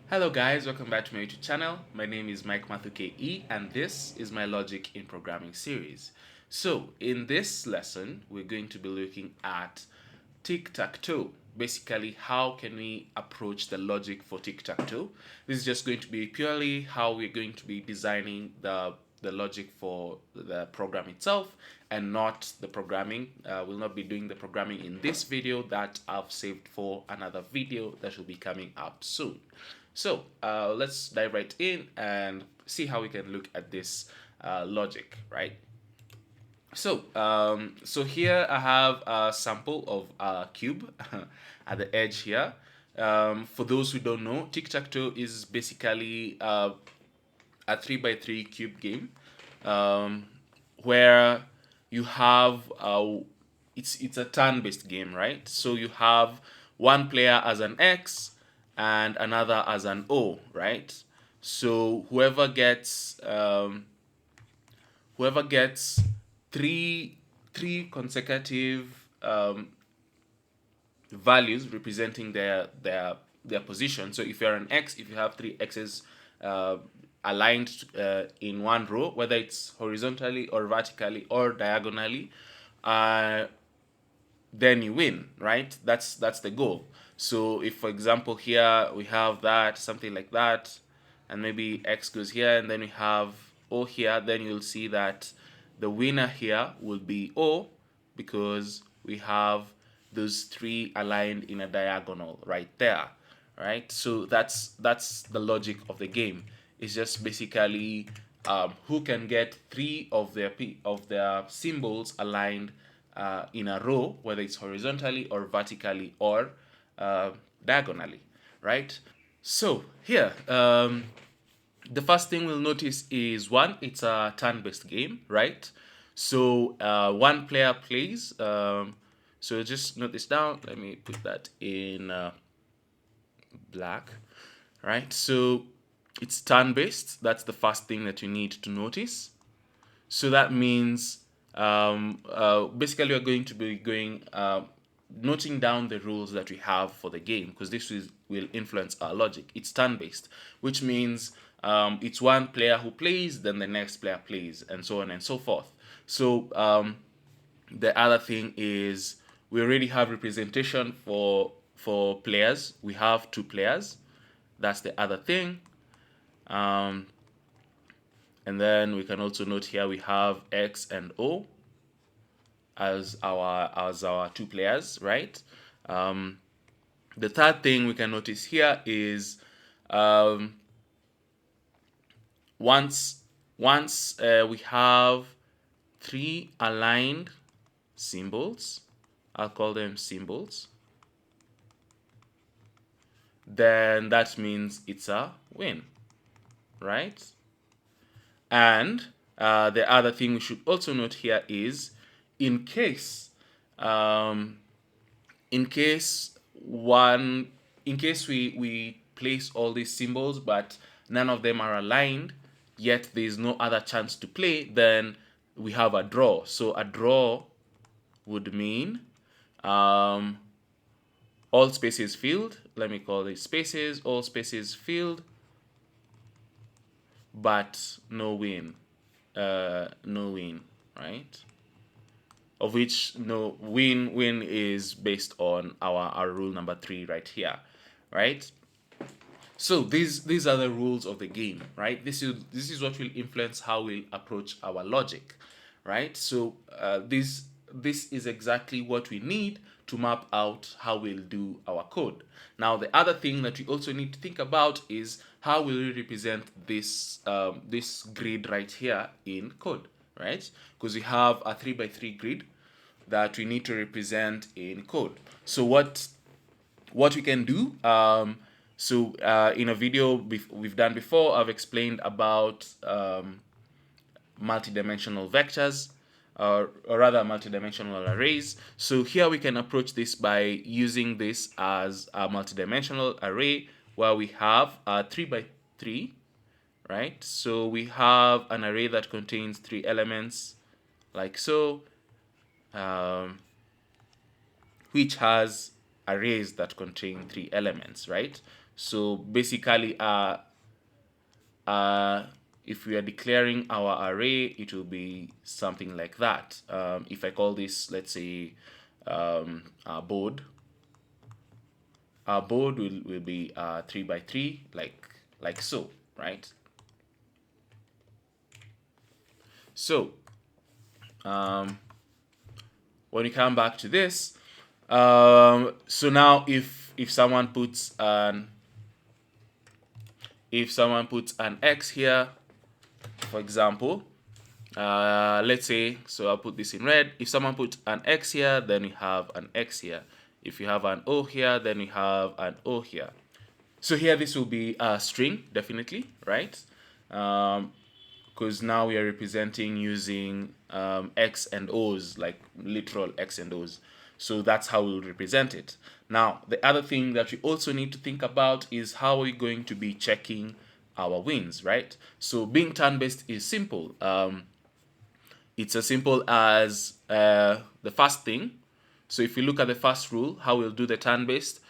Hello guys, welcome back to my YouTube channel. My name is Mike Matthew KE and this is my Logic in Programming series. So in this lesson, we're going to be looking at Tic Tac Toe. Basically, how can we approach the logic for Tic Tac Toe? This is just going to be purely how we're going to be designing the logic for the program itself and not the programming. We'll not be doing the programming in this video that I've saved for another video that will be coming up soon. So let's dive right in and see how we can look at this logic, right? So here I have a sample of a cube at the edge here. For those who don't know, tic-tac-toe is basically a 3 by 3 cube game, where you have it's a turn-based game, right? So you have one player as an X and another as an O, right? So whoever gets three consecutive values representing their position. So if you're an X, if you have three X's aligned in one row, whether it's horizontally or vertically or diagonally, then you win, right? That's the goal. So if, for example, here we have that, something like that, and maybe X goes here, and then we have O here, then you'll see that the winner here will be O because we have those three aligned in a diagonal right there, right? So that's the logic of the game. It's just basically who can get three of their symbols aligned in a row, whether it's horizontally or vertically or diagonally, right? So here, the first thing we'll notice is one, it's a turn-based game, right? So one player plays. So just note this down. Let me put that in black, right? So it's turn-based. That's the first thing that you need to notice. So that means basically we're going to be noting down the rules that we have for the game, because this will influence our logic. It's turn-based, which means it's one player who plays, then the next player plays, and so on and so forth. So the other thing is we already have representation for players. We have two players. That's the other thing. And then we can also note here we have X and O as our two players, right? The third thing we can notice here is once we have three aligned symbols, I'll call them symbols, then that means it's a win, right? And the other thing we should also note here is in case we place all these symbols but none of them are aligned, yet there is no other chance to play, then we have a draw. So a draw would mean all spaces filled. Let me call these spaces, all spaces filled, but no win, right? Of which no win is based on our rule number 3 right here, right? So these are the rules of the game, right? This is what will influence how we'll approach our logic, right? So this is exactly what we need to map out how we'll do our code. Now the other thing that we also need to think about is how will we represent this this grid right here in code, right? Because we have a 3 by 3 grid that we need to represent in code. So what we can do, in a video we've done before, I've explained about multidimensional vectors, or rather multidimensional arrays. So here we can approach this by using this as a multidimensional array where we have a 3 by 3, right? So we have an array that contains 3 elements like so, which has arrays that contain 3 elements, right? So basically, if we are declaring our array, it will be something like that. If I call this, let's say, our board, will be 3 by 3, like so, right? So when we come back to this, so now if someone puts an x here, for example, let's say, so I'll put this in red. If someone puts an x here, then we have an x here. If you have an O here, then we have an O here. So here this will be a string, definitely, right? Because now we are representing using X and O's, like literal X and O's. So that's how we'll represent it. Now, the other thing that we also need to think about is how we're going to be checking our wins, right? So being turn-based is simple. It's as simple as the first thing. So if you look at the first rule, how we'll do the turn-based,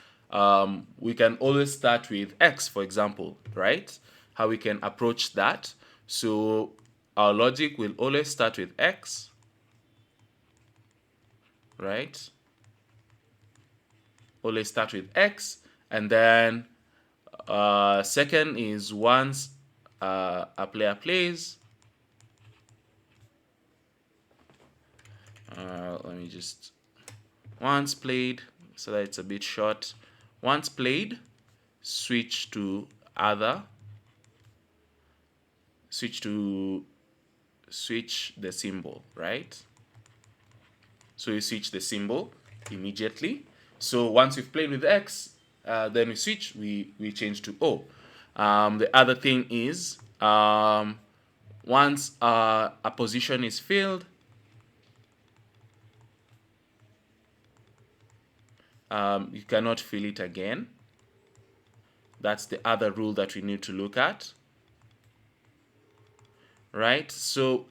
we can always start with X, for example, right? How we can approach that. So our logic will always start with X, right? Always start with X, and then second is once a player plays. Let me just, once played, so that it's a bit short. Once played, switch to other, switch the symbol, right? So you switch the symbol immediately. So once we've played with X, then we switch, we change to O. The other thing is, once a position is filled, you cannot fill it again. That's the other rule that we need to look at, right? So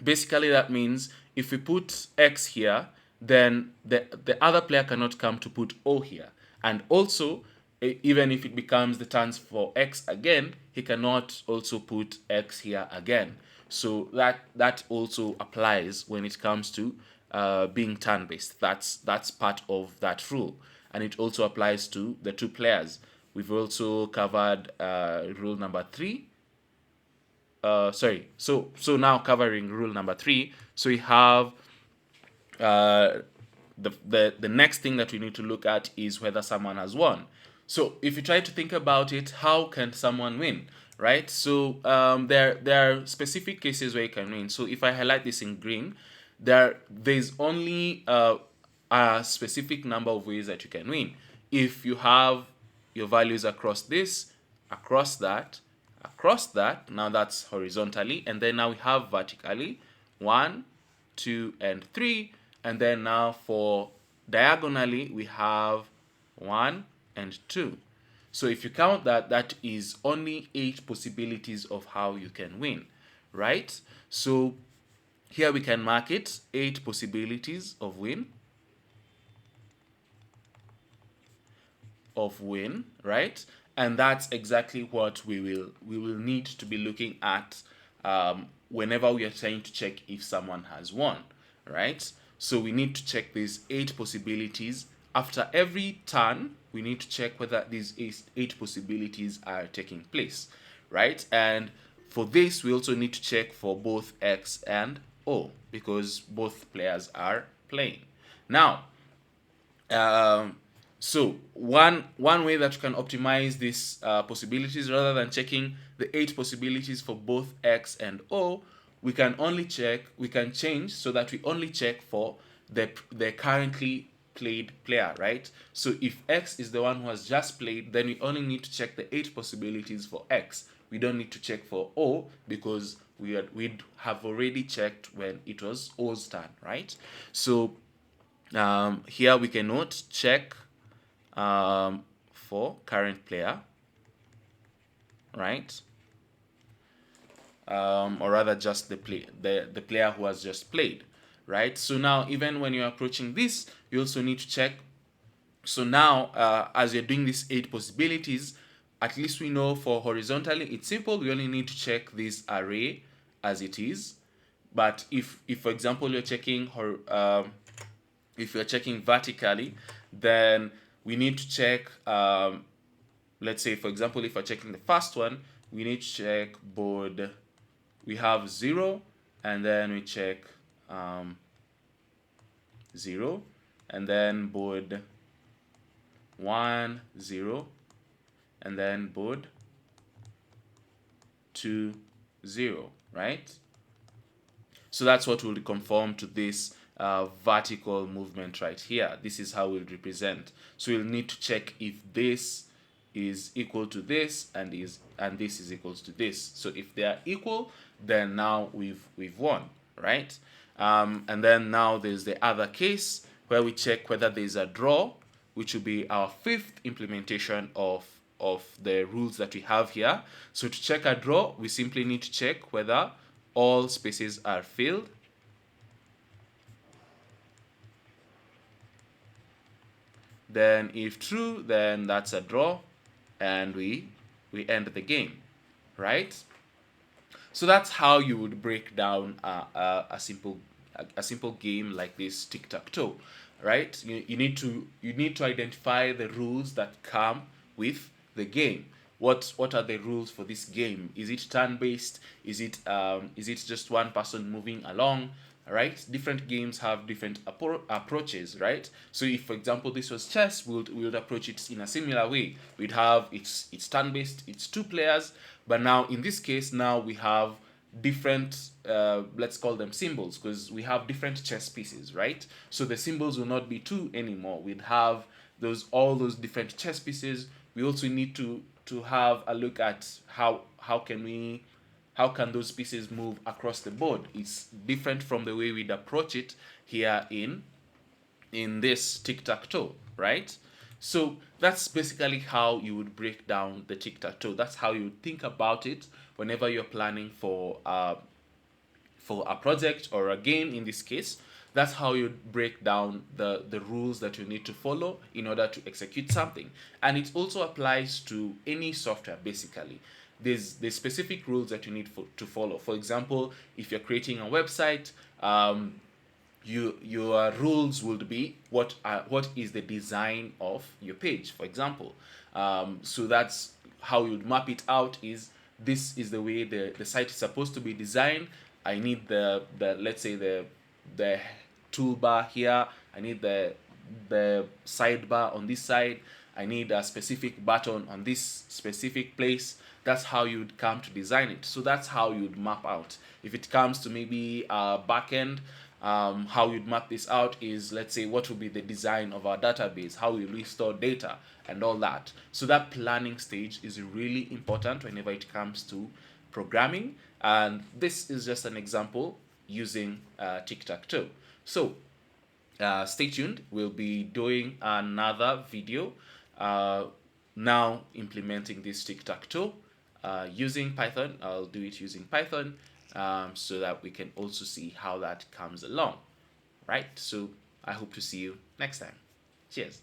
basically that means if we put X here, then the other player cannot come to put O here. And also, even if it becomes the turns for X again, he cannot also put X here again. So that also applies when it comes to being turn-based. That's part of that rule. And it also applies to the two players. We've also covered rule number 3. So now covering rule number 3. So we have the next thing that we need to look at is whether someone has won. So if you try to think about it, how can someone win, right? So there are specific cases where you can win. So if I highlight this in green, there's only a specific number of ways that you can win. If you have your values across this, across that, now that's horizontally, and then now we have vertically 1, 2, and 3, and then now for diagonally we have 1 and 2. So if you count that, that is only 8 possibilities of how you can win, right? So here we can mark it 8 possibilities of win, right? And that's exactly what we will need to be looking at whenever we are trying to check if someone has won, right? So we need to check these 8 possibilities. After every turn, we need to check whether these 8 possibilities are taking place, right? And for this, we also need to check for both X and O because both players are playing. Now, so one way that you can optimize these possibilities, rather than checking the 8 possibilities for both X and O, we can change so that we only check for the currently played player, right? So if X is the one who has just played, then we only need to check the 8 possibilities for X. We don't need to check for O because we'd have already checked when it was O's turn, right? So here we can note check for current player, right? Or rather just the player who has just played, right? So now even when you're approaching this, you also need to check So now, as you're doing these 8 possibilities, at least we know for horizontally, it's simple. We only need to check this array as it is. But if for example, if you're checking vertically, then we need to check, let's say, for example, if we're checking the first one, we need to check board. We have 0, and then we check 0, and then board 1, 0, and then board 2, 0, right? So that's what will conform to this vertical movement right here. This is how we'll represent. So we'll need to check if this is equal to this and this is equal to this. So if they are equal, then now we've won, right? And then now there's the other case where we check whether there's a draw, which will be our 5th implementation of the rules that we have here. So to check a draw, we simply need to check whether all spaces are filled. Then if true, then that's a draw, and we end the game, right? So that's how you would break down a simple game like this tic tac toe, right? You need to identify the rules that come with the game. What are the rules for this game? Is it turn based? Is it just one person moving along? Right? Different games have different approaches, right? So if, for example, this was chess, we would approach it in a similar way. We'd have it's turn based, it's 2 players, but now in this case, now we have different, let's call them symbols, because we have different chess pieces, right? So the symbols will not be 2 anymore. We'd have all those different chess pieces. We also need to have a look at how can those pieces move across the board. It's different from the way we'd approach it here in this tic-tac-toe, right? So that's basically how you would break down the tic-tac-toe. That's how you would think about it whenever you're planning for a project or a game in this case. That's how you break down the rules that you need to follow in order to execute something. And it also applies to any software, basically. There's specific rules that you need to follow. For example, if you're creating a website, your rules would be what is the design of your page, for example. So that's how you'd map it out. This is the way the site is supposed to be designed. I need the let's say the toolbar here. I need the sidebar on this side. I need a specific button on this specific place. That's how you'd come to design it. So that's how you'd map out. If it comes to maybe a backend, how you'd map this out is, let's say, what will be the design of our database, how will we store data, and all that. So that planning stage is really important whenever it comes to programming. And this is just an example using tic-tac-toe. So stay tuned. We'll be doing another video now implementing this tic-tac-toe using Python. I'll do it using Python so that we can also see how that comes along, right? So I hope to see you next time. Cheers.